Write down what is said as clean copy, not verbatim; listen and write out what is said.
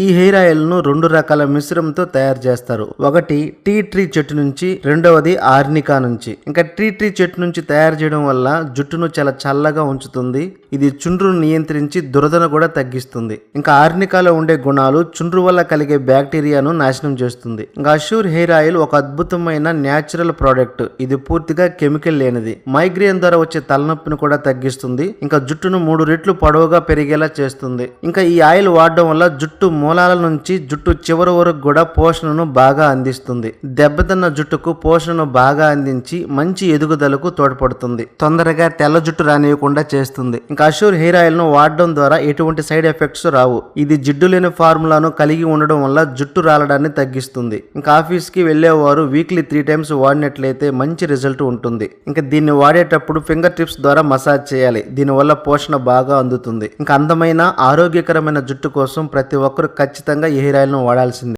ఈ hair oil ను 2 రకాల మిశ్రమంతో తయారు చేస్తారు. ఒకటి టీ ట్రీ చెట్టు నుంచి, రెండవది ఆర్నికా నుంచి. ఇంకా టీ ట్రీ చెట్టు నుంచి తయారు చేయడం వల్ల జుట్టును చాలా చల్లగా ఉంచుతుంది. ఇది చుండ్రును నియంత్రించి దురదను కూడా తగ్గిస్తుంది. ఇంకా ఆర్నికాలో ఉండే గుణాలు చుండ్రు వల్ల కలిగే బ్యాక్టీరియాను నాశనం చేస్తుంది. ఇంకా అష్యూర్ హెయిర్ ఆయిల్ ఒక అద్భుతమైన న్యాచురల్ ప్రోడక్ట్. ఇది పూర్తిగా కెమికల్ లేనిది. మైగ్రేన్ ద్వారా వచ్చే తలనొప్పిని కూడా తగ్గిస్తుంది. ఇంకా జుట్టును 3 రెట్లు పొడవుగా పెరిగేలా చేస్తుంది. ఇంకా ఈ ఆయిల్ వాడడం వల్ల జుట్టు మూలాల నుంచి జుట్టు చివరి వరకు కూడా పోషణను బాగా అందిస్తుంది. దెబ్బతిన్న జుట్టుకు పోషణను బాగా అందించి మంచి ఎదుగుదలకు తోడ్పడుతుంది. తొందరగా తెల్ల జుట్టు రానివ్వకుండా చేస్తుంది. ఇంకా అష్యూర్ హెయిర్ ఆయిల్ ను వాడడం ద్వారా ఎటువంటి సైడ్ ఎఫెక్ట్స్ రావు. ఇది జిడ్డు లేని ఫార్ములాను కలిగి ఉండడం వల్ల జుట్టు రాలడాన్ని తగ్గిస్తుంది. ఇంకా ఆఫీస్ కి వెళ్లేవారు వీక్లీ 3 times వాడినట్లయితే మంచి రిజల్ట్ ఉంటుంది. ఇంకా దీన్ని వాడేటప్పుడు ఫింగర్ టిప్స్ ద్వారా మసాజ్ చేయాలి. దీనివల్ల పోషణ బాగా అందుతుంది. ఇంకా అందమైన ఆరోగ్యకరమైన జుట్టు కోసం ప్రతి ఒక్కరు ఖచ్చితంగా ఈ హెయిర్ ఆయిల్ ను వాడాల్సింది.